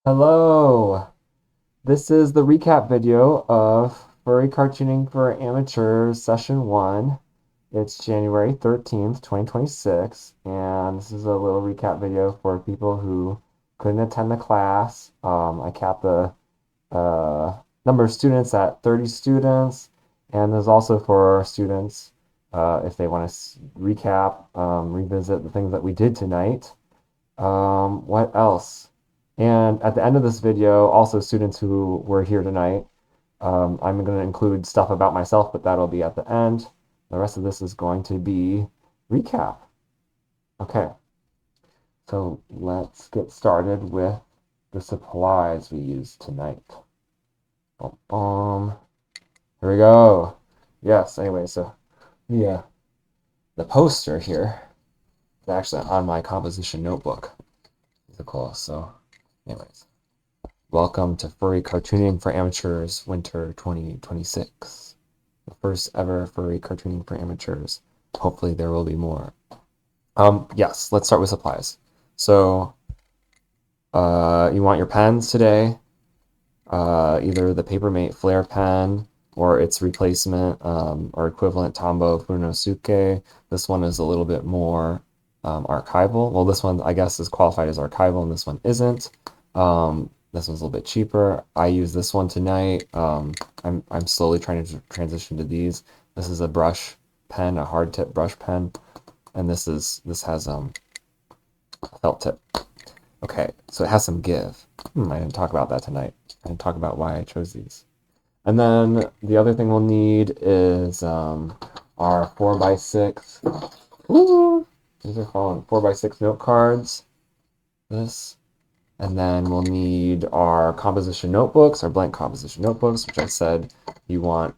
Hello, this is the recap video of Furry Cartooning for Amateurs Session 1. It's January 13th, 2026, and this is a little recap video for people who couldn't attend the class. I capped the uh, number of students at 30 students, and there's also for students if they want to recap, revisit the things that we did tonight. What else? And at the end of this video, also students who were here tonight, I'm going to include stuff about myself, but that'll be at the end. The rest of this is going to be recap. Okay, so let's get started with the supplies we used tonight. Boom, boom. Here we go. Yes, anyway, so yeah, the poster here is actually on my composition notebook. It's cool. So, anyways. Welcome to Furry Cartooning for Amateurs Winter 2026. The first ever Furry Cartooning for Amateurs. Hopefully there will be more. Yes, let's start with supplies. So, you want your pens today. Either the Papermate Flare pen or its replacement or equivalent Tombow Funosuke. This one is a little bit more archival. Well, this one I guess is qualified as archival and this one isn't. This one's a little bit cheaper. I use this one tonight. I'm slowly trying to transition to these. This is a brush pen, a hard tip brush pen, and this has a felt tip. Okay, so it has some give. I didn't talk about that tonight. I didn't talk about why I chose these. And then the other thing we'll need is our 4x6. Ooh, these are called 4x6 note cards. This. And then we'll need our composition notebooks, our blank composition notebooks, which I said you want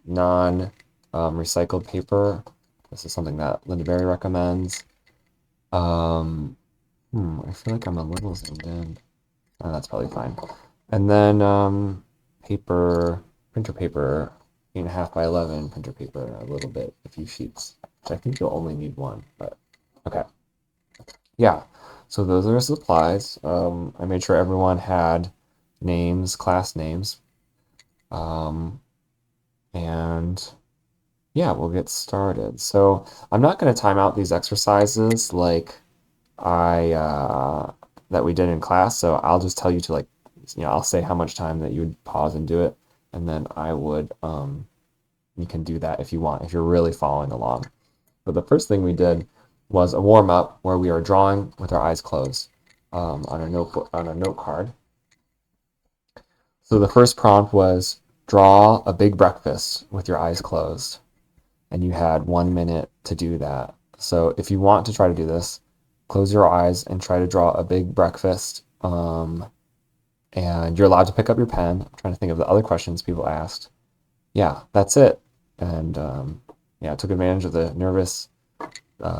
non-recycled paper. This is something that Linda Berry recommends. I feel like I'm a little zoomed in. Oh, that's probably fine. And then printer paper, 8.5 by 11 printer paper, a little bit, a few sheets. Which I think you'll only need one, but okay. Yeah, so those are supplies. I made sure everyone had names, class names. Um, and yeah, we'll get started. So I'm not going to time out these exercises like I that we did in class. So I'll just tell you to I'll say how much time that you would pause and do it, and then I would you can do that if you want, if you're really following along. But the first thing we did was a warm up where we are drawing with our eyes closed on a notebook on a note card. So the first prompt was draw a big breakfast with your eyes closed, and you had 1 minute to do that. So if you want to try to do this, close your eyes and try to draw a big breakfast. And you're allowed to pick up your pen. I'm trying to think of the other questions people asked. Yeah, that's it. And yeah, I took advantage of the nervous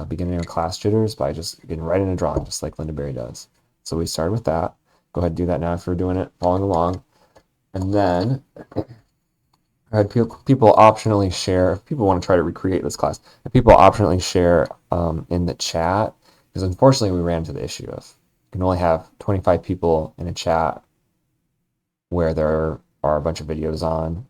beginning of class jitters by just getting right into drawing, just like Linda Berry does. So we started with that. Go ahead and do that now if you're doing it, following along. And then I had people optionally share, if people want to try to recreate this class, if people optionally share in the chat, because unfortunately we ran into the issue of you can only have 25 people in a chat where there are a bunch of videos on,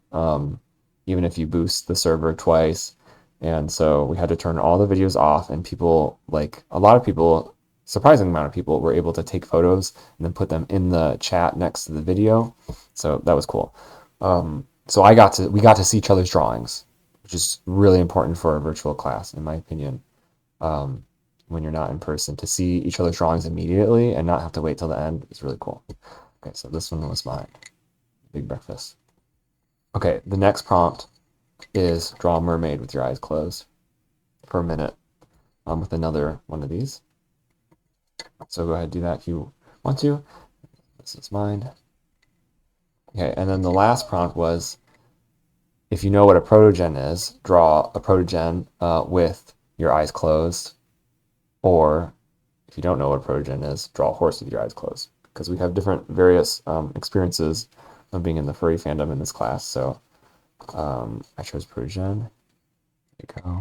even if you boost the server twice. And so we had to turn all the videos off, and people, like a lot of people, surprising amount of people, were able to take photos and then put them in the chat next to the video. So that was cool. So we got to see each other's drawings, which is really important for a virtual class, in my opinion. When you're not in person, to see each other's drawings immediately and not have to wait till the end is really cool. Okay, so this one was mine. Big breakfast. Okay, the next prompt is draw a mermaid with your eyes closed for a minute with another one of these. So go ahead and do that if you want to. This is mine. Okay, and then the last prompt was, if you know what a protogen is, draw a protogen with your eyes closed. Or if you don't know what a protogen is, draw a horse with your eyes closed. Because we have different various experiences of being in the furry fandom in this class. So I chose protogen. There you go.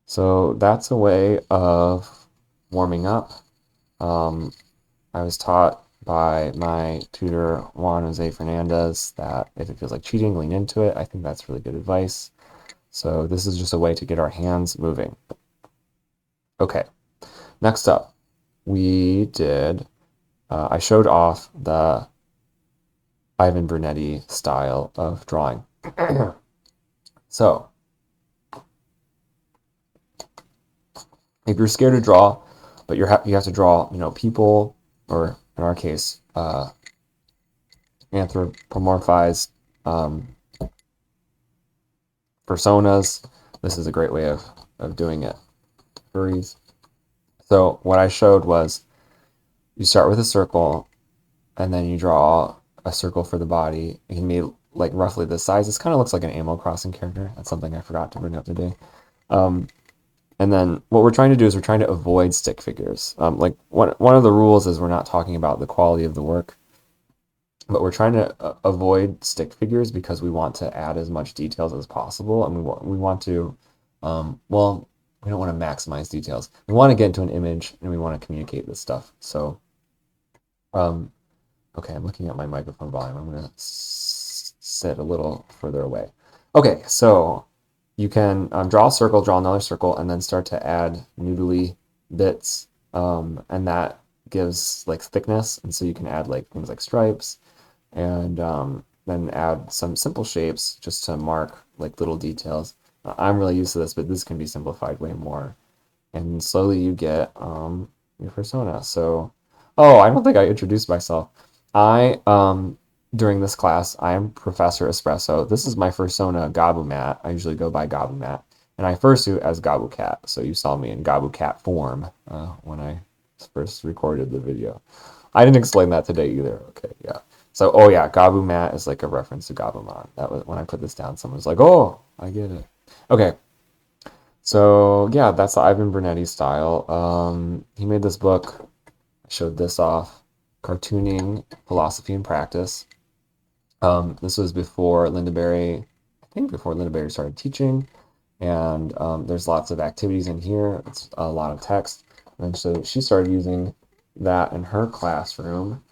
So that's a way of warming up. I was taught by my tutor, Juan Jose Fernandez, that if it feels like cheating, lean into it. I think that's really good advice. So this is just a way to get our hands moving. Okay, next up, we did, I showed off the Ivan Brunetti style of drawing. So, if you're scared to draw, but you have to draw, people, or in our case, anthropomorphized personas, this is a great way of doing it. Furries. So what I showed was you start with a circle, and then you draw a circle for the body. It can be like roughly this size. This kind of looks like an Animal Crossing character. That's something I forgot to bring up today. And then what we're trying to do is we're trying to avoid stick figures. Like one of the rules is we're not talking about the quality of the work, but we're trying to avoid stick figures because we want to add as much details as possible, and we want to, well, we don't want to maximize details. We want to get into an image, and we want to communicate this stuff. So, okay, I'm looking at my microphone volume. I'm gonna sit a little further away. Okay, so you can draw a circle, draw another circle, and then start to add noodly bits, and that gives like thickness, and so you can add like things like stripes, and then add some simple shapes just to mark like little details. I'm really used to this, but this can be simplified way more. And slowly you get your persona. So, oh, I don't think I introduced myself. I during this class, I am Professor Espresso. This is my persona, Gabumat. I usually go by Gabumat, and I fursuit as Gabu Cat. So you saw me in Gabu Cat form when I first recorded the video. I didn't explain that today either. Okay, yeah. So, oh yeah, Gabumat is like a reference to Gabumon. That was when I put this down. Someone was like, "Oh, I get it." Okay, so yeah, that's the Ivan Brunetti style. He made this book. I showed this off. Cartooning Philosophy and Practice. This was before Linda Berry, I think before Linda Berry started teaching, and there's lots of activities in here. It's a lot of text, and so she started using that in her classroom.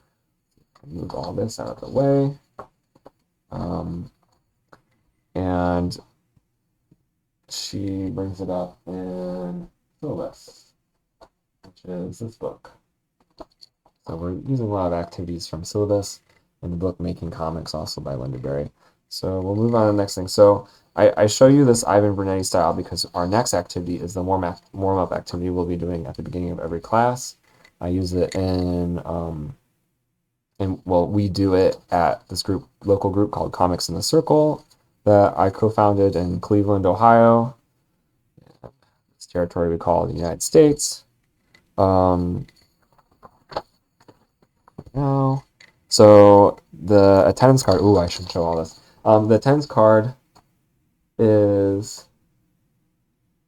Move all this out of the way, and she brings it up in syllabus, which is this book. So we're using a lot of activities from syllabus and the book Making Comics, also by Linda Berry. So we'll move on to the next thing. So I show you this Ivan Brunetti style because our next activity is the warm-up activity we'll be doing at the beginning of every class. I use it well, we do it at this local group called Comics in the Circle that I co-founded in Cleveland, Ohio. This territory we call the United States. No. So the attendance card, ooh, I should show all this. The attendance card is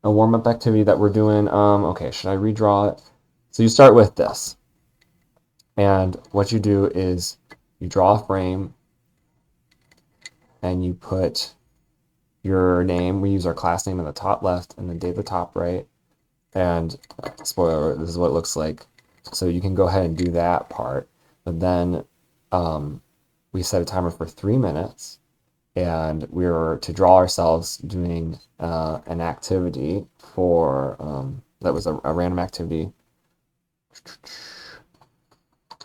a warm-up activity that we're doing. Okay, should I redraw it? So you start with this. And what you do is you draw a frame and you put your name. We use our class name in the top left and the date at the top right. And spoiler, this is what it looks like. So you can go ahead and do that part. But then we set a timer for 3 minutes, and we were to draw ourselves doing an activity for that was a random activity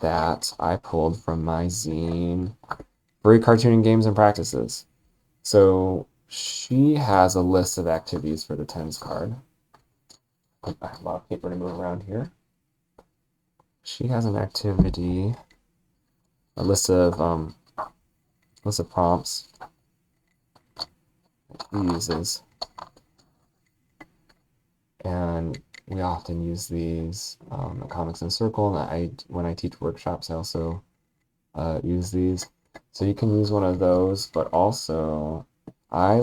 that I pulled from my zine, Furry Cartooning Games and Practices. So she has a list of activities for the tens card. I have a lot of paper to move around here. She has an activity, a list of prompts that he uses, and we often use these at Comics in a Circle, and when I teach workshops, I also use these. So you can use one of those, but also I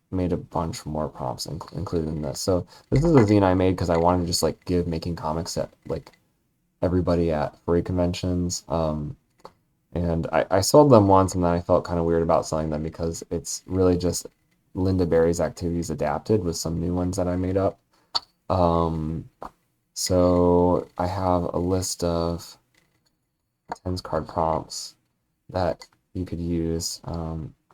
made a bunch more prompts included in this. So this is a zine I made because I wanted to just give making comics at everybody at furry conventions. And I sold them once, and then I felt kind of weird about selling them because it's really just Linda Berry's activities adapted with some new ones that I made up. So I have a list of tens card prompts that you could use.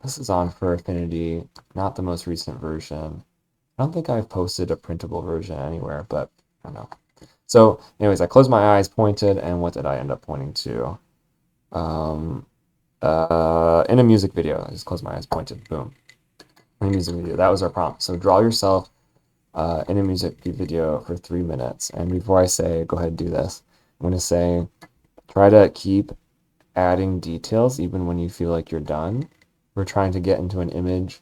This is on for Affinity, not the most recent version. I don't think I've posted a printable version anywhere, but I don't know. So, anyways, I closed my eyes, pointed, and what did I end up pointing to? Um, in a music video. I just closed my eyes, pointed, boom. In a music video. That was our prompt. So draw yourself in a music video for 3 minutes. And before I say, go ahead and do this, I'm going to say, try to keep adding details even when you feel like you're done. We're trying to get into an image,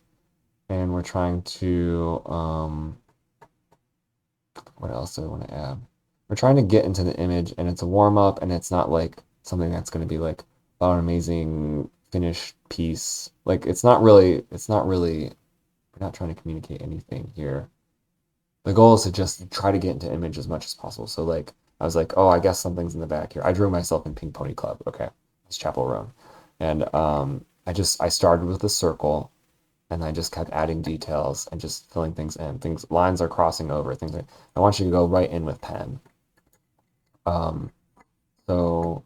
and we're trying to, what else do I want to add? We're trying to get into the image, and it's a warm up, and it's not like something that's going to be like, oh, an amazing finished piece. Like we're not trying to communicate anything here. The goal is to just try to get into image as much as possible. So like, I was like, oh, I guess something's in the back here. I drew myself in Pink Pony Club. Okay, it's Chapel Roan, and I started with a circle, and I just kept adding details and just filling things in. Lines are crossing over. I want you to go right in with pen. Um, so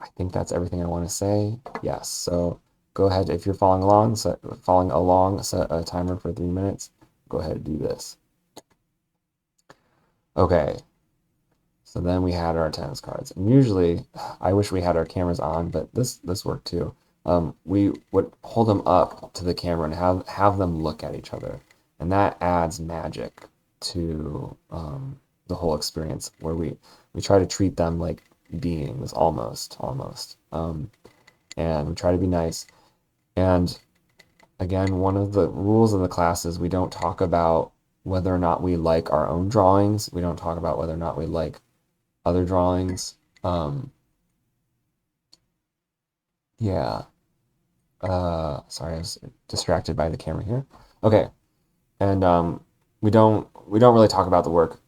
I think that's everything I want to say. Yes. So go ahead if you're following along. Set a timer for 3 minutes. Go ahead and do this. Okay. So then we had our tennis cards, and usually, I wish we had our cameras on, but this worked too. We would hold them up to the camera and have them look at each other, and that adds magic to the whole experience. Where we try to treat them like beings, almost, and we try to be nice. And again, one of the rules of the class is we don't talk about whether or not we like our own drawings. We don't talk about whether or not we like other drawings. Yeah. Sorry, I was distracted by the camera here. Okay. And we don't really talk about the work.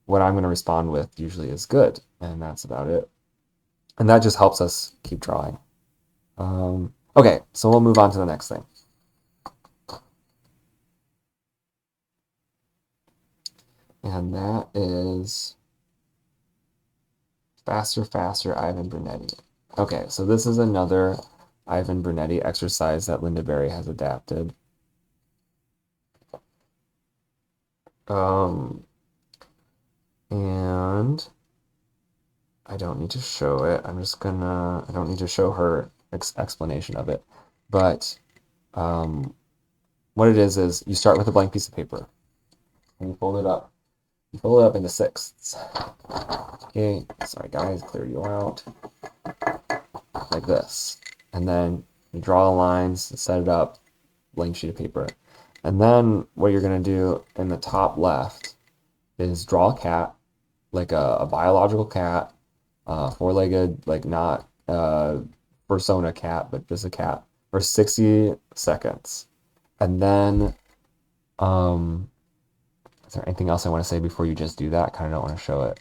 What I'm going to respond with usually is good, and that's about it. And that just helps us keep drawing. Okay, so we'll move on to the next thing. And that is Faster, Faster, Ivan Brunetti. Okay, so this is another Ivan Brunetti exercise that Linda Berry has adapted. And I don't need to show it. I don't need to show her explanation of it. But what it is you start with a blank piece of paper and you fold it up. You fold it up into sixths. Okay, sorry guys, clear you out. Like this. And then you draw the lines, set it up, blank sheet of paper. And then what you're going to do in the top left is draw a cat, like a biological cat, four-legged, like not persona cat, but just a cat, for 60 seconds. And then, is there anything else I want to say before you just do that? I kind of don't want to show it.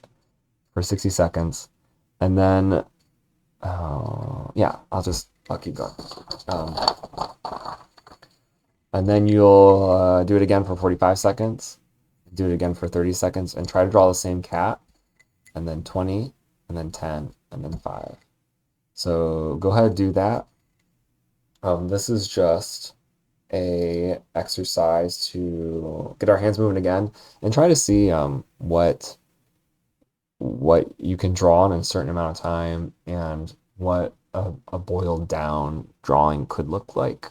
For 60 seconds. And then, yeah, I'll keep going. And then you'll do it again for 45 seconds. Do it again for 30 seconds and try to draw the same cat. And then 20, and then 10, and then 5. So go ahead and do that. This is just a exercise to get our hands moving again and try to see what you can draw in a certain amount of time and what a boiled down drawing could look like.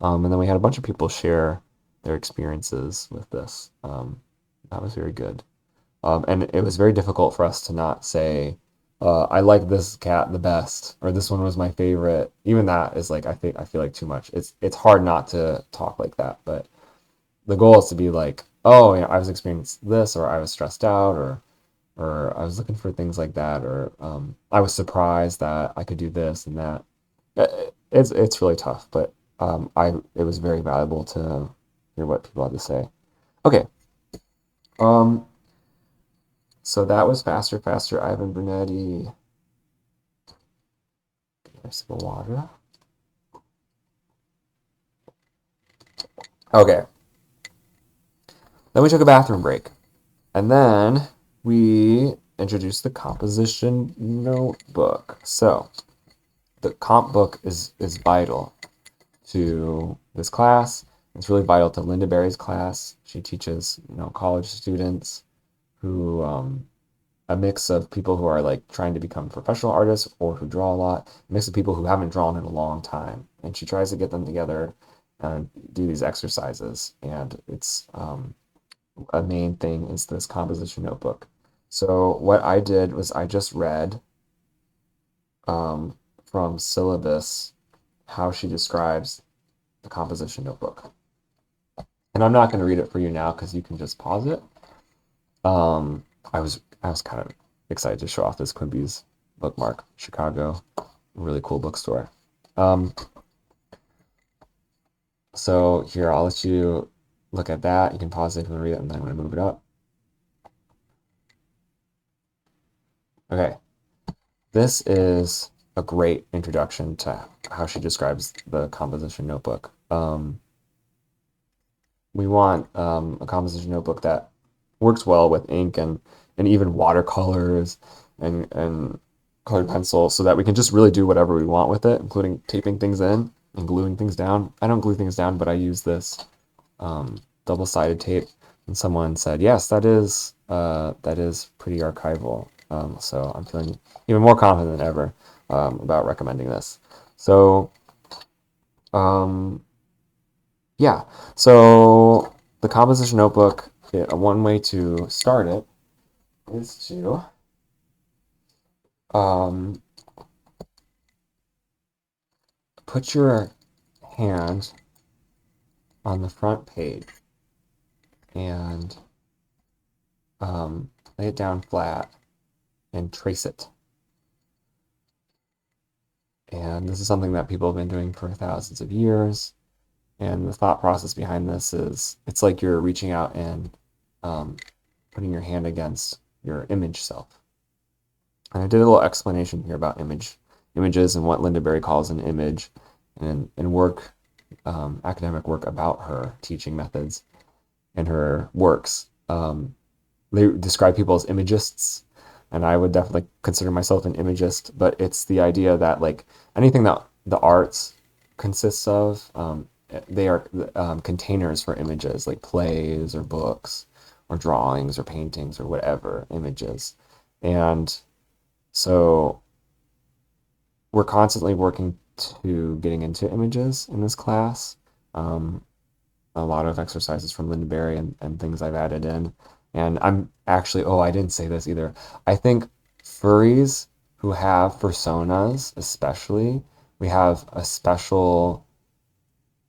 And then we had a bunch of people share their experiences with this. That was very good. And it was very difficult for us to not say, I like this cat the best, or this one was my favorite. Even that is like, I feel like too much. It's hard not to talk like that, but the goal is to be like, oh, I was experiencing this, or I was stressed out, or I was looking for things like that, or I was surprised that I could do this and that. It's really tough, but it was very valuable to hear what people had to say. Okay. So that was Faster, Faster, Ivan Brunetti. Get a sip of water. Okay. Then we took a bathroom break. And then we introduce the composition notebook. So the comp book is vital to this class. It's really vital to Linda Berry's class. She teaches, college students who a mix of people who are like trying to become professional artists or who draw a lot, a mix of people who haven't drawn in a long time. And she tries to get them together and do these exercises. And it's a main thing is this composition notebook. So what I did was I just read from syllabus how she describes the composition notebook. And I'm not going to read it for you now because you can just pause it. I was kind of excited to show off this Quimby's bookmark, Chicago, really cool bookstore. So here, I'll let you look at that. You can pause it if you want to read it, and then I'm going to move it up. Okay, this is a great introduction to how she describes the composition notebook. We want a composition notebook that works well with ink and even watercolors and colored pencil so that we can just really do whatever we want with it, including taping things in and gluing things down. I don't glue things down, but I use this double-sided tape. And someone said, yes, that is pretty archival. So I'm feeling even more confident than ever about recommending this. So yeah, so the composition notebook, one way to start it is to put your hand on the front page and lay it down flat and trace it. And this is something that people have been doing for thousands of years. And the thought process behind this is it's like you're reaching out and putting your hand against your image self. And I did a little explanation here about images and what Linda Berry calls an image, and work, academic work about her teaching methods and her works. They describe people as imagists, and I would definitely consider myself an imagist, but it's the idea that like anything that the arts consists of, they are containers for images, like plays or books or drawings or paintings or whatever, images. And so we're constantly working to getting into images in this class. A lot of exercises from Linda Berry and things I've added in. And I'm actually, I didn't say this either. I think furries who have personas, especially, we have a special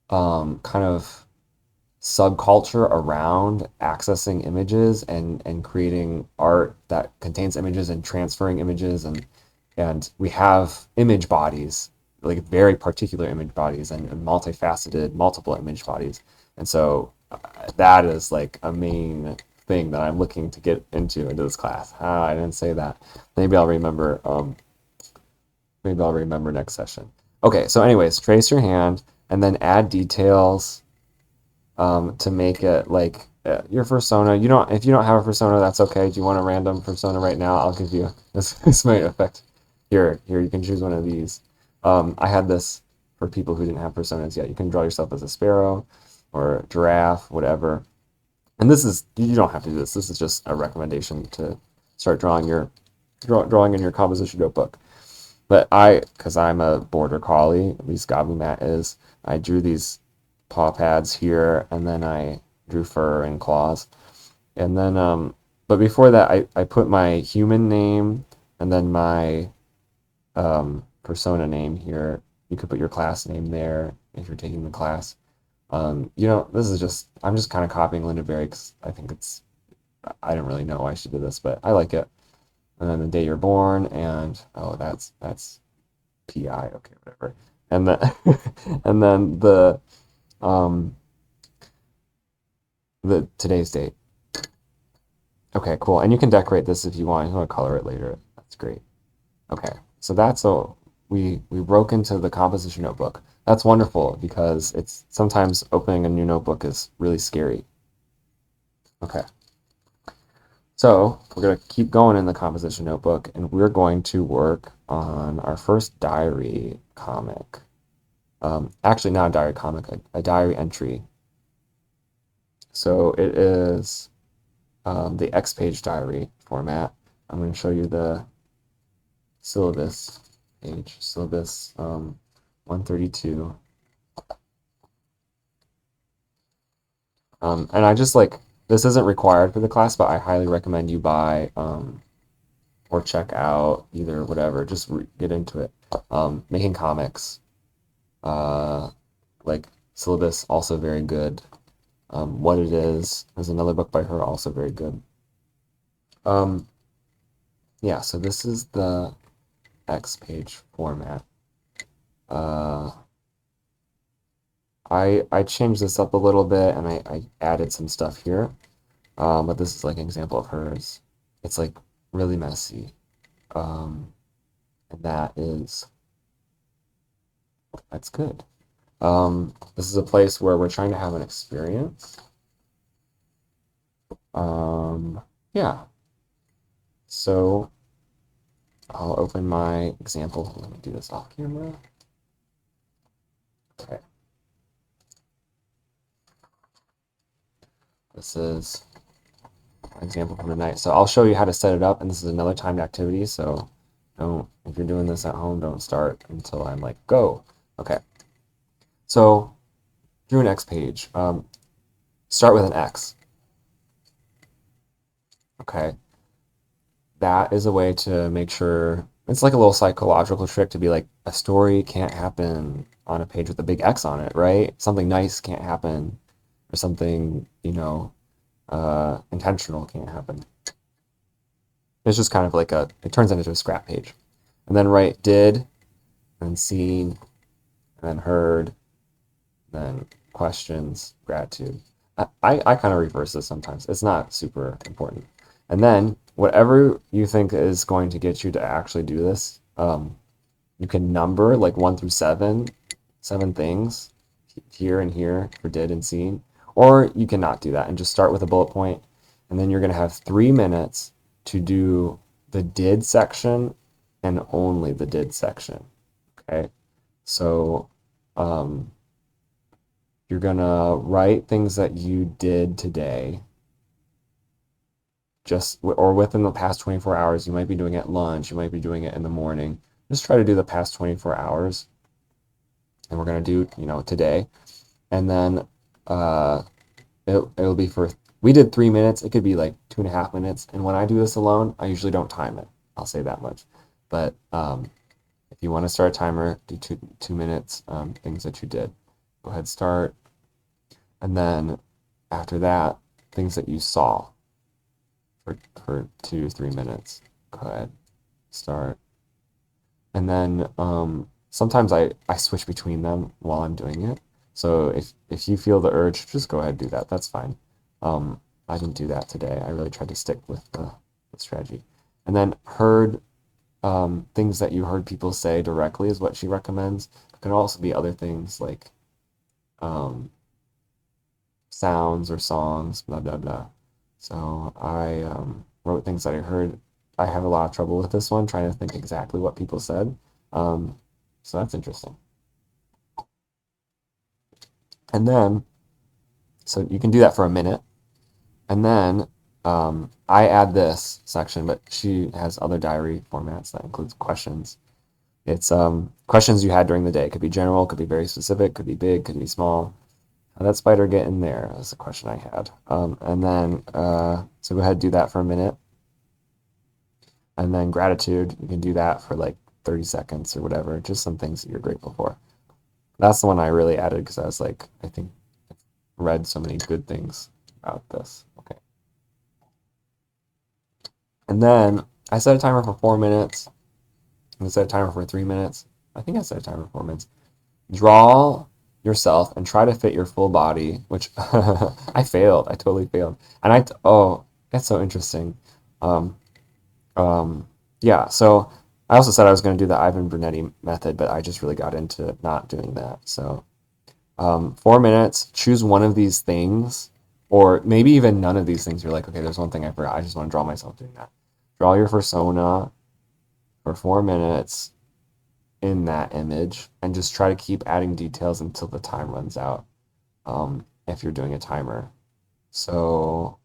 kind of subculture around accessing images and creating art that contains images and transferring images, and we have image bodies, like very particular image bodies and multifaceted, multiple image bodies. And so that is like a main thing that I'm looking to get into this class. I didn't say that. Maybe I'll remember. Maybe I'll remember next session. Okay, so anyways, trace your hand and then add details to make it like your persona. If you don't have a persona, that's okay. Do you want a random persona right now? I'll give you this might affect here. You can choose one of these. I had this for people who didn't have personas yet. You can draw yourself as a sparrow or a giraffe, whatever. And this is, you don't have to do this. This is just a recommendation to start drawing in your composition notebook. But because I'm a border collie, at least Goblin Matt is, I drew these paw pads here, and then I drew fur and claws. And then, but before that, I put my human name and then my persona name here. You could put your class name there if you're taking the class. This is just, I'm just kind of copying Linda Berry because I think I don't really know why she did this, but I like it. And then the day you're born, and that's PI, okay, whatever. And then and then the today's date. Okay, cool. And you can decorate this if you want. You want to color it later. That's great. Okay, so we broke into the composition notebook. That's wonderful because it's sometimes opening a new notebook is really scary. Okay. So we're going to keep going in the composition notebook, and we're going to work on our first diary comic. Actually, not a diary comic, a diary entry. So it is the X-page diary format. I'm going to show you the syllabus page, syllabus 132. And I just like, this isn't required for the class, but I highly recommend you buy or check out either whatever, just get into it. Making comics, like syllabus, also very good. What It Is, there's another book by her, also very good. Yeah, so this is the X page format. I changed this up a little bit and I added some stuff here. But this is like an example of hers. It's like really messy. And that's good. This is a place where we're trying to have an experience. Yeah. So I'll open my example. Let me do this off camera. Okay. This is an example from the night. So I'll show you how to set it up, and this is another timed activity. So if you're doing this at home, don't start until I'm like, go. Okay. So drew an X page. Start with an X. Okay. That is a way to make sure, it's like a little psychological trick to be like, a story can't happen on a page with a big X on it, right? Something nice can't happen, or something, intentional can't happen. It's just kind of like it turns into a scrap page. And then write did, and seen, and then heard, then questions, gratitude. I kind of reverse this sometimes. It's not super important. And then whatever you think is going to get you to actually do this, you can number like 1 through 7, 7 things here and here for did and seen. Or you can not do that and just start with a bullet point, and then you're going to have 3 minutes to do the did section and only the did section. Okay, so you're going to write things that you did today, or within the past 24 hours. You might be doing it at lunch, you might be doing it in the morning. Just try to do the past 24 hours. And we're going to do, today. And then it'll be we did 3 minutes. It could be like 2.5 minutes. And when I do this alone, I usually don't time it. I'll say that much. But if you want to start a timer, do 2 minutes, things that you did. Go ahead, start. And then after that, things that you saw for 2 to 3 minutes. Go ahead, start. And then sometimes I switch between them while I'm doing it. So if you feel the urge, just go ahead and do that. That's fine. I didn't do that today. I really tried to stick with the strategy. And then heard, things that you heard people say directly is what she recommends. It can also be other things like sounds or songs, blah, blah, blah. So I wrote things that I heard. I have a lot of trouble with this one, trying to think exactly what people said. So that's interesting. And then, so you can do that for a minute. And then I add this section, but she has other diary formats that includes questions. It's questions you had during the day. It could be general, could be very specific, could be big, could be small. How'd that spider get in there? That's a question I had. And then, so go ahead and do that for a minute. And then gratitude, you can do that for like 30 seconds or whatever, just some things that you're grateful for. That's the one I really added because I was like, I think I've read so many good things about this. Okay. And then I set a timer for 4 minutes. I set a timer for 3 minutes. I think I set a timer for 4 minutes. Draw yourself and try to fit your full body, which I failed. I totally failed. And oh, that's so interesting. Yeah, so I also said I was going to do the Ivan Brunetti method, but I just really got into not doing that. So 4 minutes, choose one of these things, Or maybe even none of these things. You're like, okay, there's one thing I forgot. I just want to draw myself doing that. Draw your persona for 4 minutes in that image and just try to keep adding details until the time runs out. If you're doing a timer. So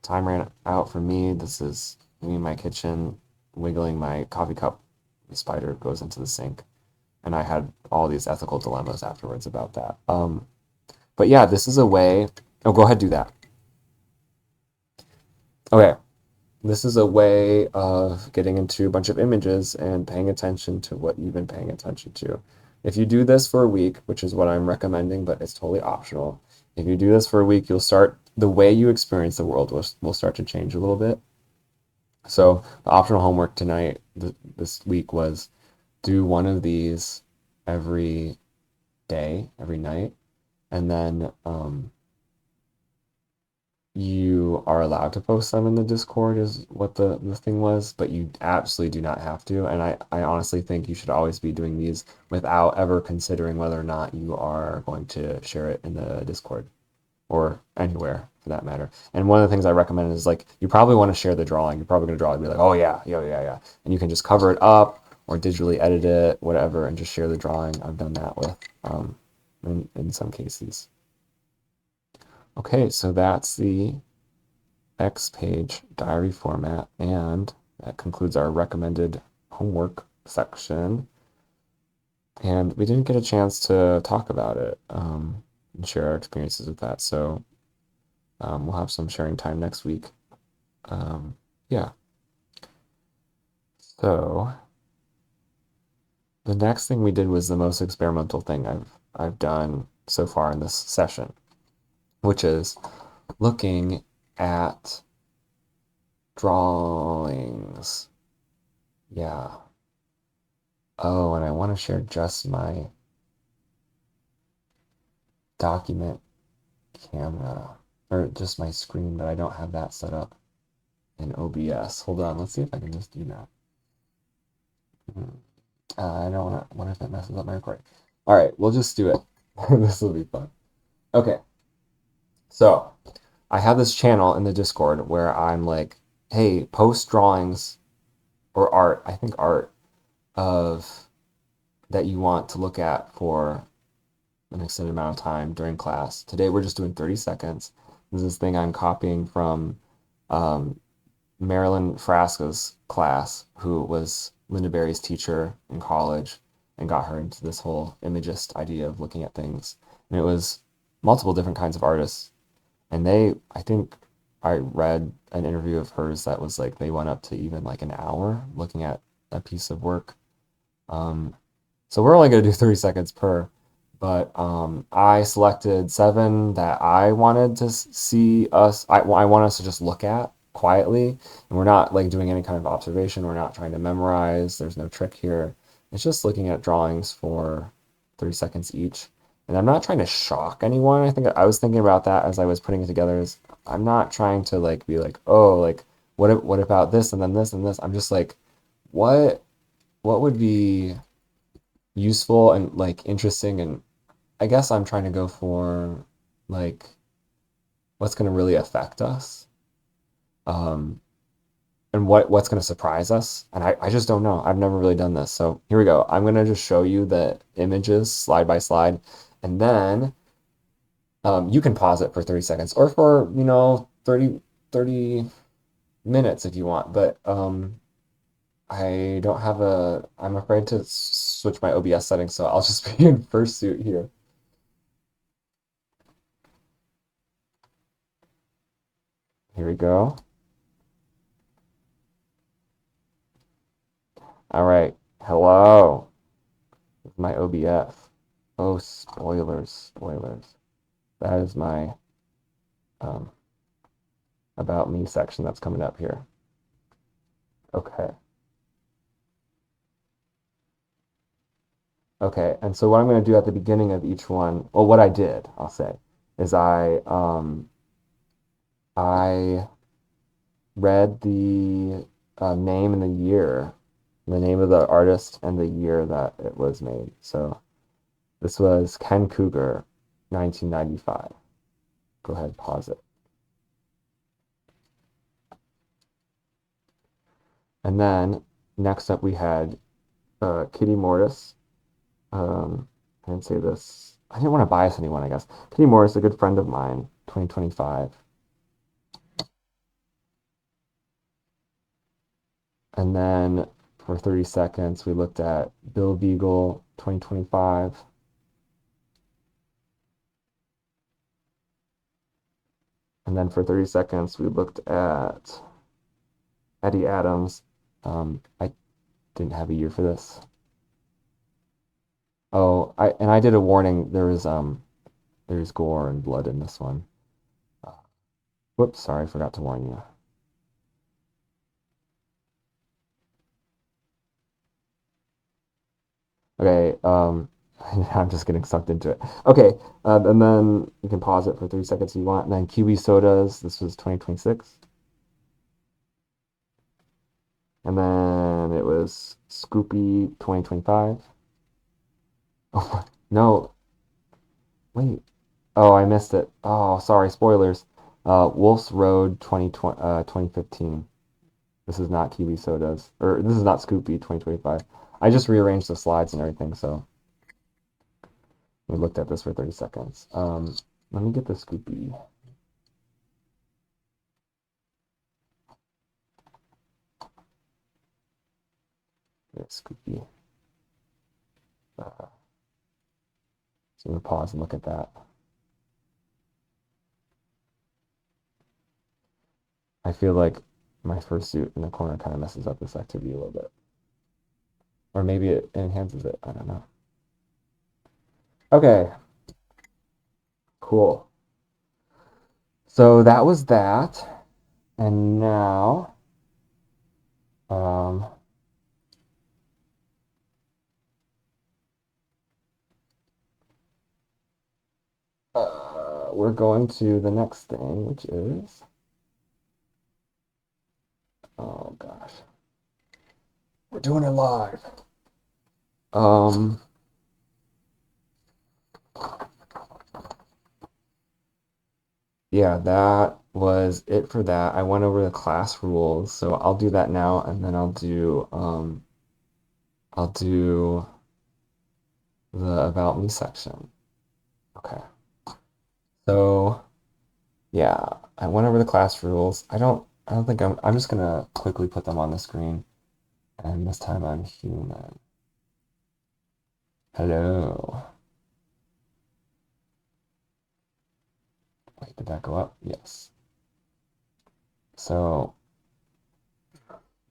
time ran out for me. This is me in my kitchen wiggling my coffee cup. The spider goes into the sink. And I had all these ethical dilemmas afterwards about that. But yeah, this is a way. Oh, go ahead, do that. Okay, this is a way of getting into a bunch of images and paying attention to what you've been paying attention to. If you do this for a week, which is what I'm recommending, but it's totally optional. If you do this for a week, you'll start, the way you experience the world will start to change a little bit. So the optional homework tonight, this week, was do one of these every day, every night, and then you are allowed to post them in the Discord is what the thing was, but you absolutely do not have to. And I honestly think you should always be doing these without ever considering whether or not you are going to share it in the Discord or anywhere for that matter. And one of the things I recommend is like you probably want to share the drawing. You're probably going to draw it and be like, oh yeah, yeah, yeah, yeah. And you can just cover it up or digitally edit it, whatever, and just share the drawing. I've done that with in some cases. Okay, so that's the X page diary format, and that concludes our recommended homework section. And we didn't get a chance to talk about it and share our experiences with that, so we'll have some sharing time next week. Yeah. So the next thing we did was the most experimental thing I've done so far in this session, which is looking at drawings. Yeah. Oh, and I want to share just my document camera, or just my screen, but I don't have that set up in OBS. Hold on, let's see if I can just do that. I don't want to, what if it messes up my recording? All right, we'll just do it. This will be fun. Okay. So I have this channel in the Discord where I'm like, hey, post drawings or art, I think art of that you want to look at for an extended amount of time during class. Today we're just doing 30 seconds. This is this thing I'm copying from Marilyn Frasca's class, who was Linda Berry's teacher in college and got her into this whole imagist idea of looking at things. And it was multiple different kinds of artists. And I think I read an interview of hers that was like they went up to even like an hour looking at a piece of work. So we're only going to do 30 seconds per, but I selected 7 that I wanted to see I want us to just look at quietly, and we're not like doing any kind of observation. We're not trying to memorize. There's no trick here. It's just looking at drawings for 30 seconds each. And I'm not trying to shock anyone. I think I was thinking about that as I was putting it together. Is I'm not trying to like be like, oh, like what about this and then this and this. I'm just like, what would be useful and like interesting, and I guess I'm trying to go for like what's going to really affect us, um, and what's going to surprise us. And I just don't know. I've never really done this. So here we go. I'm going to just show you the images slide by slide, and then you can pause it for 30 seconds or for 30 minutes if you want. But I don't have I'm afraid to switch my OBS settings, so I'll just be in fursuit here. Here we go. All right. Hello. This is my OBS. Oh, spoilers, spoilers. That is my about me section that's coming up here. Okay. Okay, and so what I'm going to do at the beginning of each one, well, what I did, I'll say, is I read the name and the year, the name of the artist and the year that it was made. So this was Ken Cougar, 1995. Go ahead, pause it. And then next up we had Kitty Mortis. I didn't say this. I didn't want to bias anyone, I guess. Kitty Morris, a good friend of mine, 2025. And then for 30 seconds, we looked at Bill Beagle, 2025. And then for 30 seconds, we looked at Eddie Adams. I didn't have a year for this. Oh, I did a warning. There's gore and blood in this one. Uh, Whoops, sorry, I forgot to warn you. Okay, I'm just getting sucked into it. Okay, and then you can pause it for 3 seconds if you want. And then Kiwi Sodas, this was 2026. And then it was Scoopy 2025. Oh, no, wait. Oh, I missed it. Oh, sorry, spoilers. Wolf's Road 2015. This is not Kiwi Sodas, or this is not Scoopy 2025. I just rearranged the slides and everything, so we looked at this for 30 seconds. Let me get the Scoopy. There's Scoopy. So I'm gonna pause and look at that. I feel like my fursuit in the corner kind of messes up this activity a little bit. Or maybe it enhances it. I don't know. Okay, cool. So that was that. And now, um, we're going to the next thing, which is, oh gosh, we're doing it live. Um, yeah, that was it for that. I went over the class rules, so I'll do that now, and then I'll do the about me section. Okay. So yeah, I went over the class rules. I don't think I'm just gonna quickly put them on the screen, and this time I'm human. Hello. Wait, did that go up? Yes. So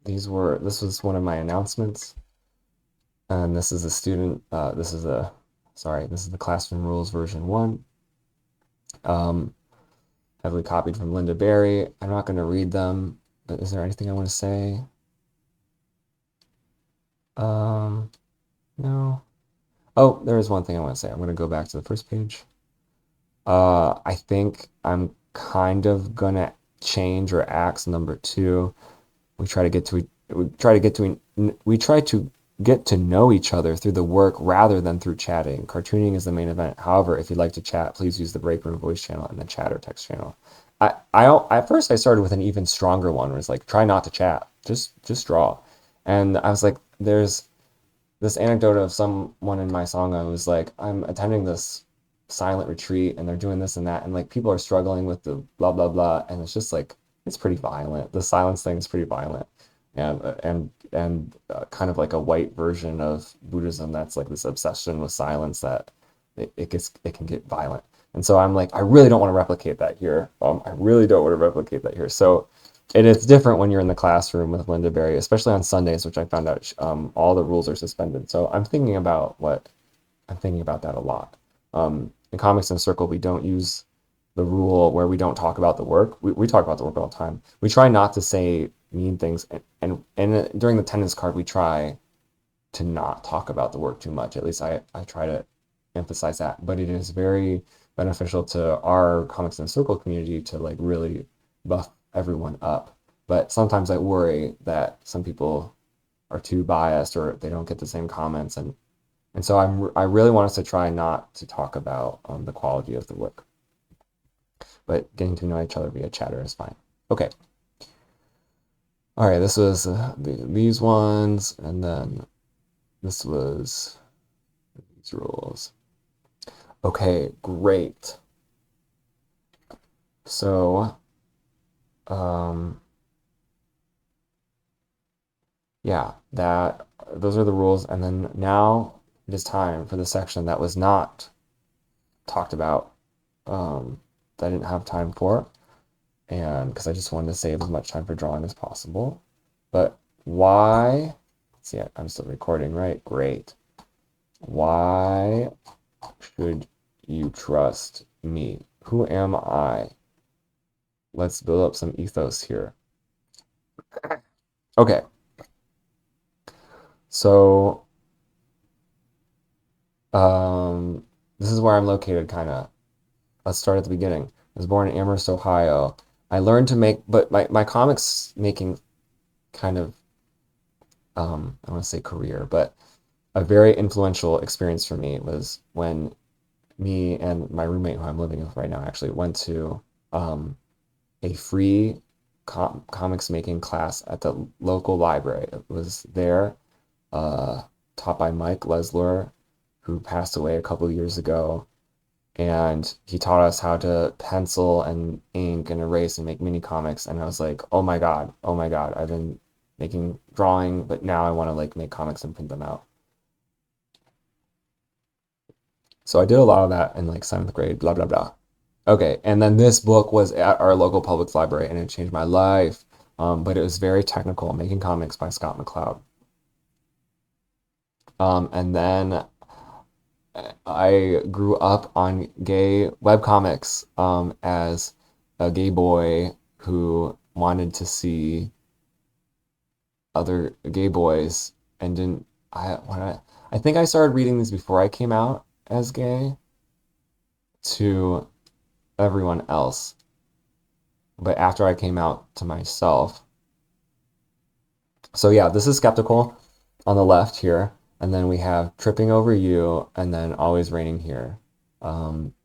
this was one of my announcements, and this is a student, this is the classroom rules version 1. Um, Heavily copied from Linda Berry. I'm not going to read them, but is there anything I want to say? Um, no. Oh, there is one thing I want to say. I'm going to go back to the first page. I think I'm kind of gonna change or axe number 2. We try to get to we try to get to we try to get to know each other through the work rather than through chatting. Cartooning is the main event. However, if you'd like to chat, please use the break room voice channel and the chat or text channel. At first I started with an even stronger one, where it's like try not to chat, just draw. And I was like, there's this anecdote of someone in my song. I was like, I'm attending this silent retreat and they're doing this and that, and like people are struggling with the blah blah blah, and it's just like it's pretty violent. The silence thing is pretty violent, and kind of like a white version of Buddhism that's like this obsession with silence that it can get violent. And so I'm like, I really don't want to replicate that here. I really don't want to replicate that here. So it is different when you're in the classroom with Linda Berry, especially on Sundays, which I found out all the rules are suspended. So I'm thinking about that a lot. In Comics in a Circle, we don't use the rule where we don't talk about the work. We talk about the work all the time. We try not to say mean things, and during the attendance card, we try to not talk about the work too much. At least I try to emphasize that. But it is very beneficial to our Comics in a Circle community to like really buff everyone up. But sometimes I worry that some people are too biased or they don't get the same comments, and so I really want us to try not to talk about the quality of the work, but getting to know each other via chatter is fine. Okay. All right, this was these ones, and then this was these rules. Okay, great. So, um, yeah, that those are the rules, and then now it is time for the section that was not talked about, that I didn't have time for, and because I just wanted to save as much time for drawing as possible. But why? See, I'm still recording, right? Great. Why should you trust me? Who am I? Let's build up some ethos here. Okay, so this is where I'm located, kind of. Let's start at the beginning. I was born in Amherst, Ohio. I learned to make, but my comics making kind of, I want to say career, but a very influential experience for me was when me and my roommate, who I'm living with right now, actually went to um, a free comics making class at the local library. It was there, uh, taught by Mike Lesler, who passed away a couple of years ago. And he taught us how to pencil and ink and erase and make mini comics. And I was like, oh my God, I've been making drawing, but now I want to like make comics and print them out. So I did a lot of that in like seventh grade, blah, blah, blah. Okay, and then this book was at our local public library and it changed my life. But it was very technical, Making Comics by Scott McCloud. And then I grew up on gay webcomics, as a gay boy who wanted to see other gay boys and didn't. I think I started reading these before I came out as gay to everyone else, but after I came out to myself. So yeah, this is Skeptical on the left here, and then we have Tripping Over You, and then Always Raining Here.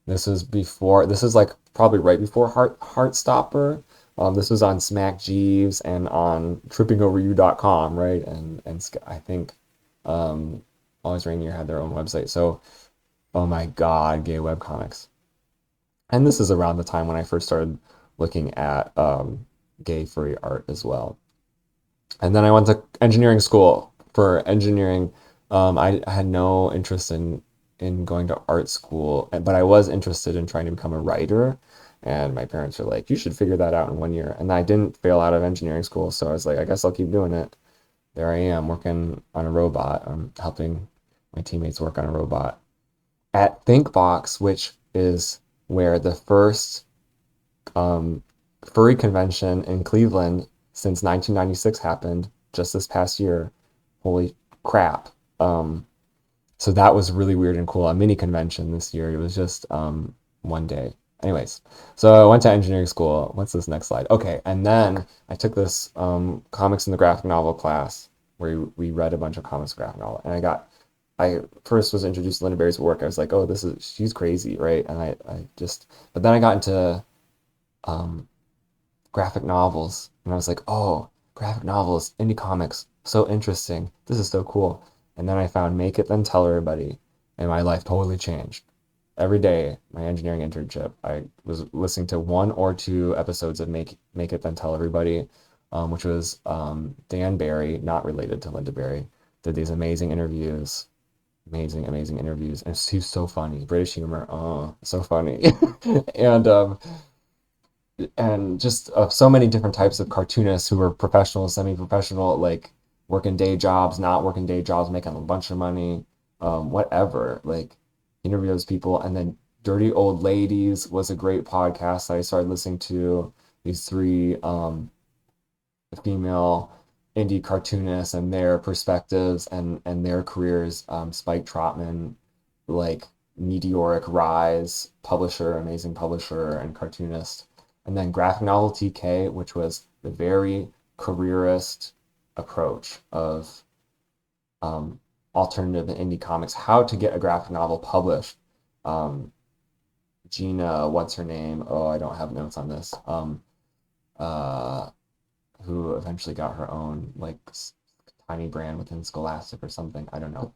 This is before. This is like probably right before Heartstopper. This was on Smack Jeeves and on trippingoveryou.com, right? And I think Always Raining Here had their own website. So, oh my God, gay webcomics. And this is around the time when I first started looking at gay furry art as well. And then I went to engineering school for engineering. I had no interest in going to art school, but I was interested in trying to become a writer. And my parents were like, "You should figure that out in 1 year." And I didn't fail out of engineering school, so I was like, "I guess I'll keep doing it." There I am working on a robot. I'm helping my teammates work on a robot at ThinkBox, which is where the first um, furry convention in Cleveland since 1996 happened just this past year. Holy crap. So that was really weird and cool. A mini convention this year. It was just 1 day. Anyways, so I went to engineering school. What's this next slide? Okay, and then I took this comics and the graphic novel class where we read a bunch of comics graphic novel, and I first was introduced to Linda Berry's work. I was like, oh, she's crazy, right? And but then I got into um, graphic novels. And I was like, oh, graphic novels, indie comics, so interesting. This is so cool. And then I found Make It Then Tell Everybody, and my life totally changed. Every day, my engineering internship, I was listening to one or two episodes of Make It Then Tell Everybody, which was Dan Barry, not related to Linda Berry, did these amazing interviews. Amazing, amazing interviews. And he's so funny. British humor, oh, so funny. and just so many different types of cartoonists who were professional, semi-professional, like working day jobs, not working day jobs, making a bunch of money, whatever. Like interview those people, and then Dirty Old Ladies was a great podcast that I started listening to. These three female indie cartoonists and their perspectives and their careers. Spike Trotman, like meteoric rise, publisher, amazing publisher and cartoonist. And then graphic novel TK, which was the very careerist approach of alternative and indie comics, how to get a graphic novel published. Gina, what's her name? Oh, I don't have notes on this. Uh, who eventually got her own like tiny brand within Scholastic or something. I don't know.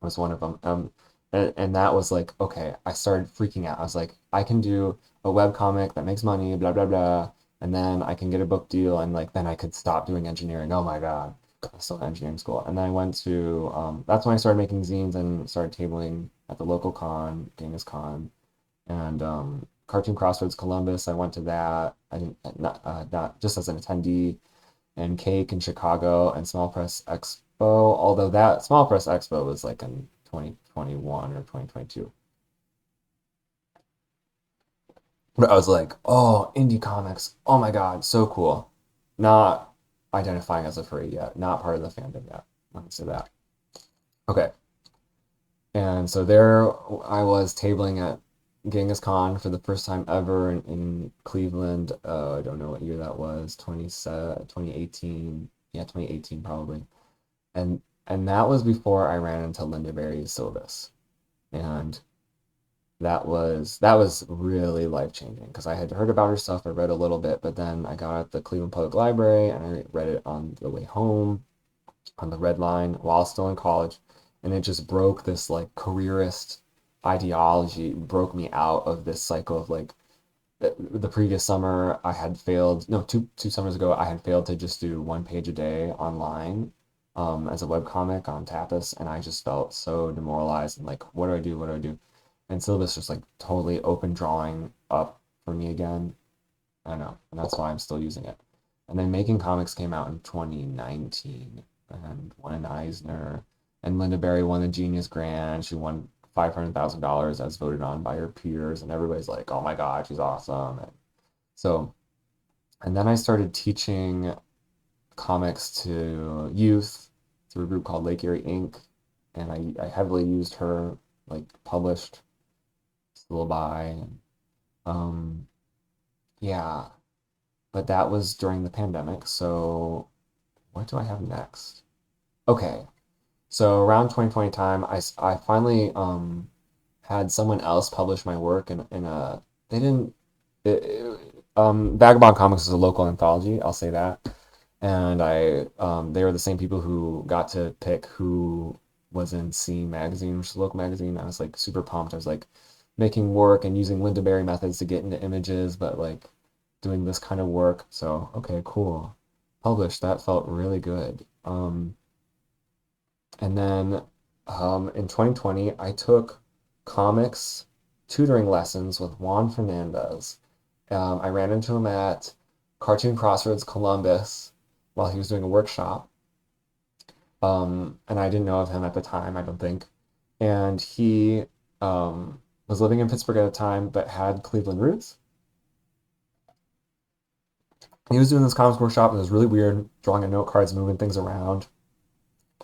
Was one of them. And that was like, okay, I started freaking out. I was like, I can do a web comic that makes money, blah blah blah, and then I can get a book deal, and like then I could stop doing engineering. Oh my God, I'm still in engineering school. And then I went to that's when I started making zines and started tabling at the local con, Genghis Con, and Cartoon Crossroads Columbus. I went to that. I didn't not just as an attendee, and Cake in Chicago, and Small Press Expo. Although that Small Press Expo was like in 2021 or 2022. But I was like, oh, indie comics. Oh my God, so cool. Not identifying as a furry yet, not part of the fandom yet. Let me say that. Okay. And so there I was tabling at Genghis Khan for the first time ever in Cleveland. I don't know what year that was, 2018. Yeah, 2018 probably. And that was before I ran into Linda Berry's syllabus. And that was really life-changing because I had heard about her stuff. I read a little bit, but then I got at the Cleveland Public Library and I read it on the way home on the Red Line while still in college, and it just broke this like careerist ideology, broke me out of this cycle of like the previous summer I had failed, no, two summers ago I had failed to just do one page a day online as a webcomic on Tapas, and I just felt so demoralized and like, what do I do? What do I do? And syllabus just like totally open drawing up for me again. I don't know, and that's why I'm still using it. And then Making Comics came out in 2019 and won an Eisner, and Linda Berry won the Genius Grant. She won $500,000 as voted on by her peers, and everybody's like, "Oh my God, she's awesome!" And so, and then I started teaching comics to youth through a group called Lake Erie Inc. And I heavily used her, like published Syllabi, and yeah, but that was during the pandemic. So what do I have next? Okay, so around 2020 time, I finally had someone else publish my work in a they didn't Vagabond Comics is a local anthology, I'll say that. And they were the same people who got to pick who was in C Magazine, which is a local magazine. I was like super pumped. I was like making work and using Linda Berry methods to get into images, but like doing this kind of work. So, okay, cool. Published. That felt really good. And then in 2020, I took comics tutoring lessons with Juan Fernandez. I ran into him at Cartoon Crossroads Columbus while he was doing a workshop. And I didn't know of him at the time, I don't think. And he was living in Pittsburgh at the time, but had Cleveland roots. He was doing this comics workshop, and it was really weird, drawing on note cards, moving things around.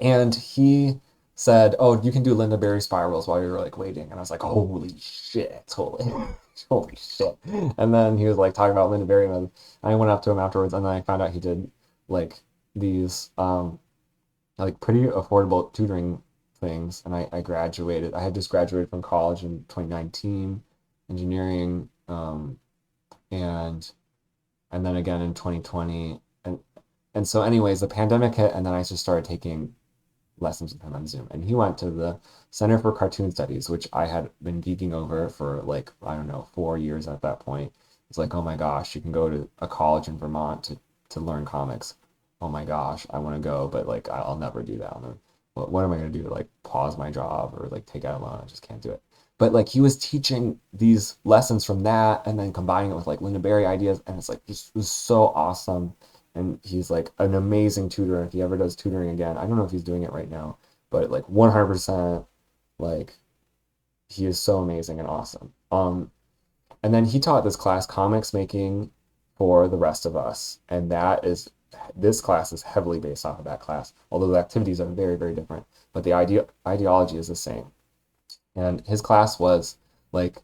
And he said, "Oh, you can do Linda Berry spirals while you're like waiting." And I was like, "Holy shit, holy, holy shit!" And then he was like talking about Linda Berry, and I went up to him afterwards, and then I found out he did like these like pretty affordable tutoring things. And I graduated. I had just graduated from college in 2019, engineering, and then again in 2020, and so anyways, the pandemic hit, and then I just started taking lessons with him on Zoom. And he went to the Center for Cartoon Studies, which I had been geeking over for like, I don't know, 4 years at that point. It's like, oh my gosh, you can go to a college in Vermont to learn comics. Oh my gosh, I want to go, but like I'll never do that. What am I going to do? Like pause my job or like take out a loan? I just can't do it. But like he was teaching these lessons from that and then combining it with like Linda Berry ideas, and it's like this was so awesome. And he's like an amazing tutor. If he ever does tutoring again, I don't know if he's doing it right now, but like 100%, like he is so amazing and awesome. And then he taught this class comics making for the rest of us, and this class is heavily based off of that class, although the activities are very, very different, but the ideology is the same. And his class was like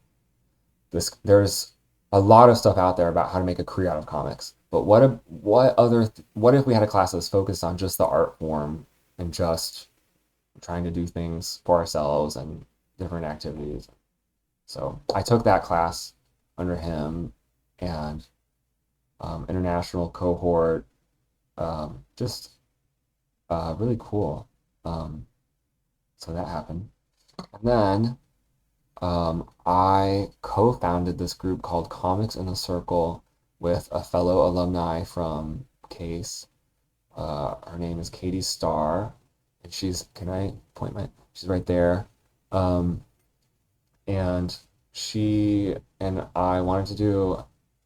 this. There's a lot of stuff out there about how to make a career out of comics, but what if we had a class that's focused on just the art form and just trying to do things for ourselves and different activities? So I took that class under him, and international cohort. just really cool. Um, so that happened. And then I co-founded this group called Comics in the Circle with a fellow alumni from Case. Her name is Katie Starr, and can I point she's right there. Um, and she and I wanted to do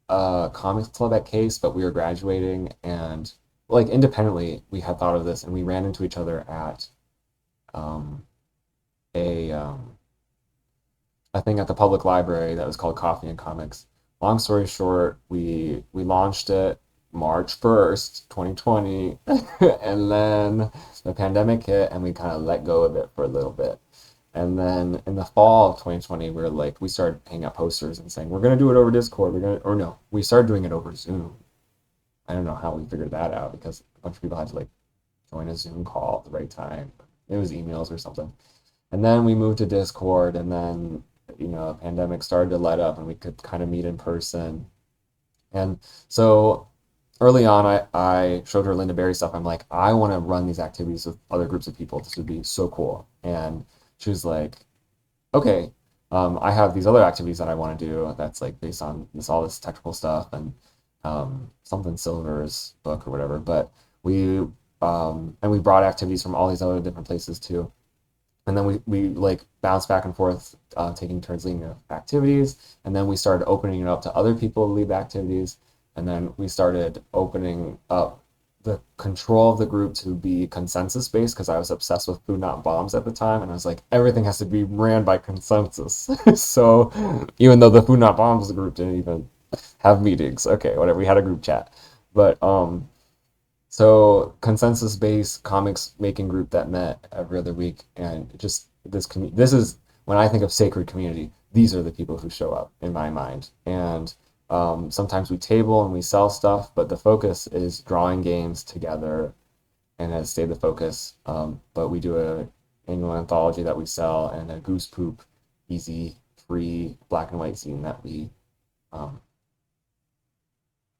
a comics club at Case, but we were graduating and like independently we had thought of this and we ran into each other at um, a thing at the public library that was called Coffee and Comics. Long story short, we launched it March 1st, 2020, and then the pandemic hit and we kind of let go of it for a little bit. And then in the fall of 2020, we started hanging up posters and saying, we're going to do it over Discord. Or no, we started doing it over Zoom. I don't know how we figured that out because a bunch of people had to like join a Zoom call at the right time. It was emails or something. And then we moved to Discord, and then, the pandemic started to let up and we could kind of meet in person. And so early on, I showed her Linda Berry stuff. I'm like, I want to run these activities with other groups of people. This would be so cool. And she was like, okay, I have these other activities that I want to do that's like based on all this technical stuff and something Silver's book or whatever. But we brought activities from all these other different places too. And then we like bounced back and forth, taking turns leading activities. And then we started opening it up to other people to lead activities. And then we started opening up the control of the group to be consensus based because I was obsessed with Food Not Bombs at the time. And I was like, everything has to be ran by consensus. So even though the Food Not Bombs group didn't even have meetings, okay, whatever, we had a group chat. But so consensus-based comics making group that met every other week, and just this community. This is when I think of sacred community. These are the people who show up in my mind, and sometimes we table and we sell stuff, but the focus is drawing games together, and has stayed the focus. But we do a annual anthology that we sell, and a Goose Poop, easy, free black and white zine um,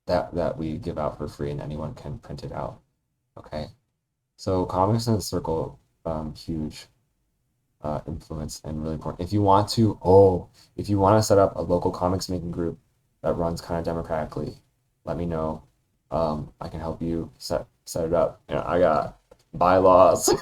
that we give out for free and anyone can print it out. Okay. So comics in the circle, huge influence and really important. If you want to set up a local comics making group that runs kind of democratically, let me know. I can help you set it up. I got bylaws.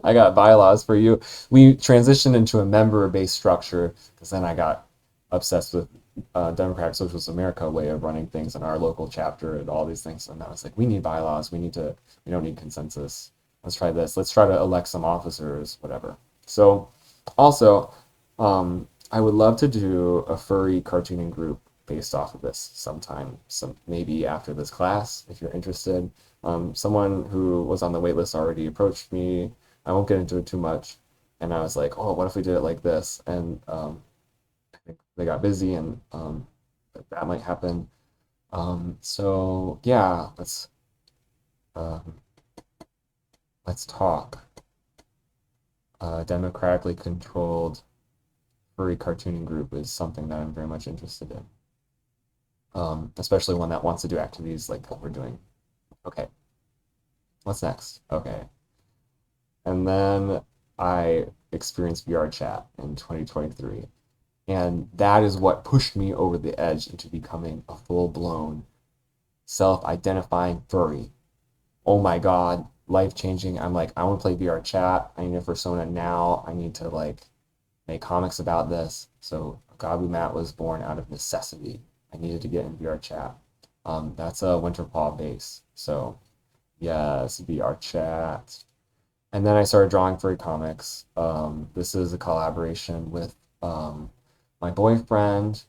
I got bylaws for you. We transitioned into a member-based structure because then I got obsessed with Democratic Socialist America way of running things in our local chapter and all these things. And I was like, we need bylaws. We don't need consensus. Let's try this. Let's try to elect some officers, whatever. So also, I would love to do a furry cartooning group based off of this sometime, maybe after this class, if you're interested. Someone who was on the wait list already approached me. I won't get into it too much. And I was like, oh, what if we did it like this? And I think they got busy and that might happen. So yeah, um, let's talk. Democratically controlled furry cartooning group is something that I'm very much interested in. Especially one that wants to do activities like what we're doing. Okay, what's next? Okay. And then I experienced VR chat in 2023. And that is what pushed me over the edge into becoming a full-blown self-identifying furry. Oh my God, life-changing. I'm like, I want to play VR chat. I need a persona now. I need to like make comics about this. So Gabu Mat was born out of necessity. I needed to get in VR chat. That's a Winterpaw base. So yes, VR chat. And then I started drawing furry comics. This is a collaboration with my boyfriend.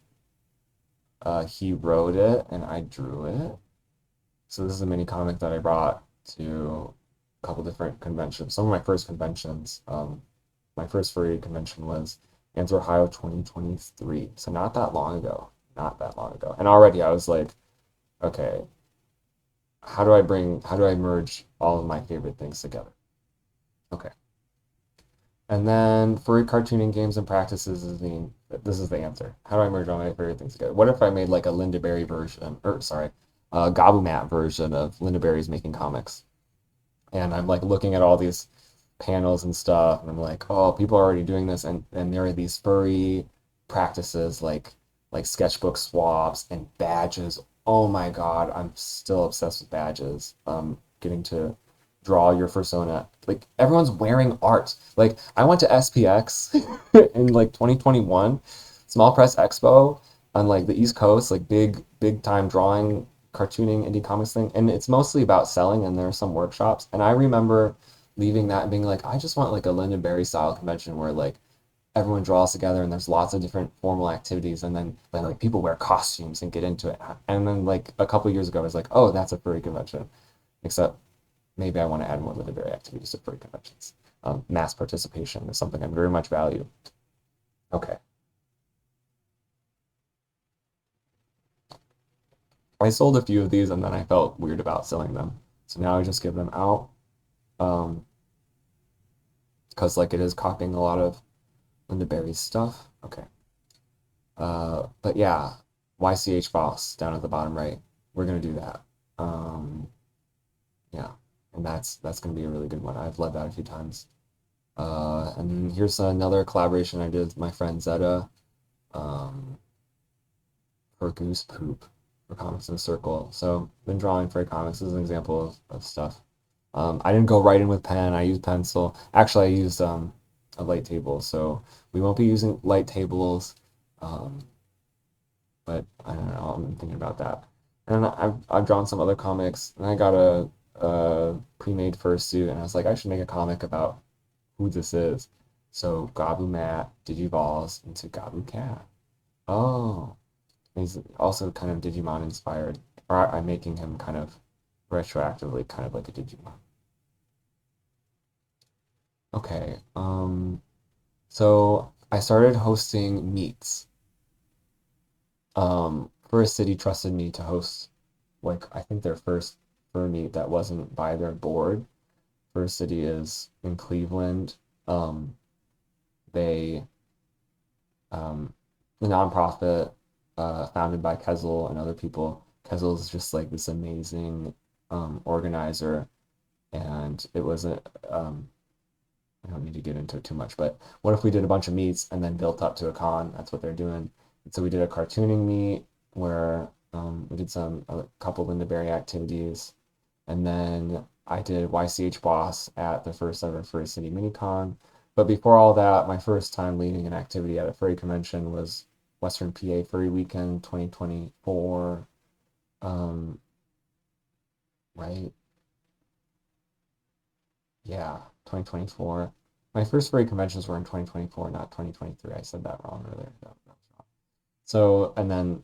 He wrote it and I drew it. So this is a mini comic that I brought to a couple different conventions. Some of my first conventions. My first furry convention was Anthro Ohio 2023. So not that long ago. Not that long ago. And already I was like, okay, how do I merge all of my favorite things together? Okay. And then furry cartooning games and practices this is the answer. How do I merge all my favorite things together? What if I made like a Linda Berry version, or sorry, Gabumat version of Linda Berry's making comics. And I'm like looking at all these panels and stuff, and I'm like, oh, people are already doing this, and there are these furry practices like sketchbook swaps and badges. Oh my God, I'm still obsessed with badges. Getting to draw your persona. Like everyone's wearing art. Like I went to SPX in like 2021, Small Press Expo on like the East Coast, like big time drawing, cartooning, indie comics thing, and it's mostly about selling, and there are some workshops. And I remember leaving that and being like, I just want like a Linda Berry style convention where like everyone draws together and there's lots of different formal activities, and then like people wear costumes and get into it. And then like a couple years ago, I was like, oh, that's a furry convention. Except maybe I want to add more Linda Berry activities to furry conventions. Mass participation is something I very much value. Okay. I sold a few of these and then I felt weird about selling them. So now I just give them out. Um, because like it is copying a lot of Linda Berry's stuff. Okay. But yeah, YCH boss down at the bottom right. We're gonna do that. Um, yeah, and that's gonna be a really good one. I've led that a few times. And here's another collaboration I did with my friend Zeta, um, for Goose Poop for Comics in a Circle. So been drawing for comics as an example of stuff. I didn't go right in with pen. I used pencil. Actually, I used a light table. So we won't be using light tables. Um, but I don't know. I'm thinking about that. And I've drawn some other comics, and I got a pre-made fursuit, and I was like, I should make a comic about who this is. So Gabu Mat digivolves into Gabu Cat. Oh, he's also kind of Digimon inspired. Or I'm making him kind of retroactively, kind of like a Digimon. Okay. So I started hosting meets. First City trusted me to host, like, I think their first fur meet that wasn't by their board. First City is in Cleveland. Um, they, um, the nonprofit, founded by Kezel and other people. Kezel is just like this amazing, organizer, and it wasn't, I don't need to get into it too much, but what if we did a bunch of meets and then built up to a con? That's what they're doing. And so we did a cartooning meet where we did a couple Linda Berry activities, and then I did YCH Boss at the first ever Furry City Minicon. But before all that, my first time leading an activity at a furry convention was Western PA Furry Weekend 2024. Um, right? Yeah, 2024. My first furry conventions were in 2024, not 2023. I said that wrong earlier. That was wrong. So, and then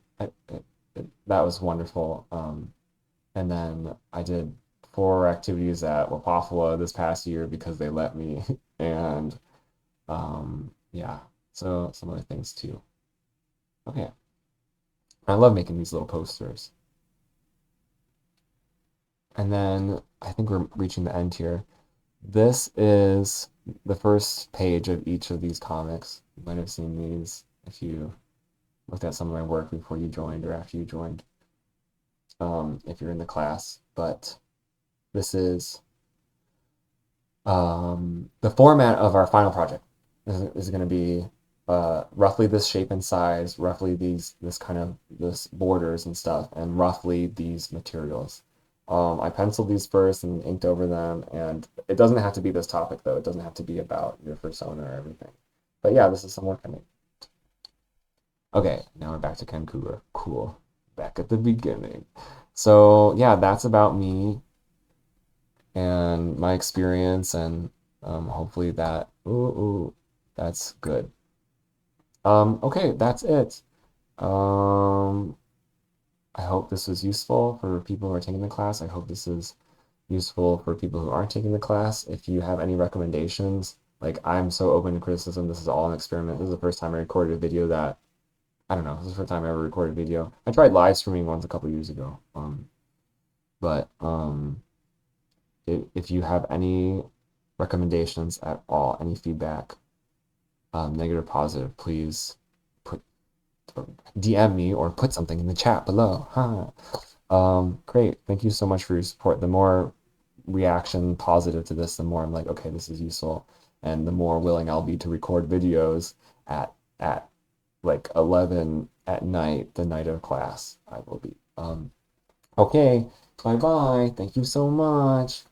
that was wonderful. And then I did 4 activities at Wapafala this past year because they let me. And yeah, so some other things too. Okay. I love making these little posters. And then I think we're reaching the end here. This is the first page of each of these comics. You might have seen these if you looked at some of my work before you joined or after you joined, if you're in the class. But this is the format of our final project. Is going to be roughly this shape and size, roughly this borders and stuff, and roughly these materials. I penciled these first and inked over them, and it doesn't have to be this topic though. It doesn't have to be about your persona or everything. But yeah, this is some work I made. Okay, now we're back to Ken Cougar. Cool. Back at the beginning. So yeah, that's about me and my experience, and hopefully that. Ooh, that's good. Okay, that's it. Um, I hope this was useful for people who are taking the class. I hope this is useful for people who aren't taking the class. If you have any recommendations, like I'm so open to criticism. This is all an experiment. This is the first time I recorded a video that, I don't know, this is the first time I ever recorded a video. I tried live streaming once a couple years ago. But if you have any recommendations at all, any feedback, negative, positive, please put DM me or put something in the chat below. Huh. Great. Thank you so much for your support. The more reaction positive to this, the more I'm like, okay, this is useful, and the more willing I'll be to record videos at like 11 at night, the night of class. I will be. Okay, bye bye. Thank you so much.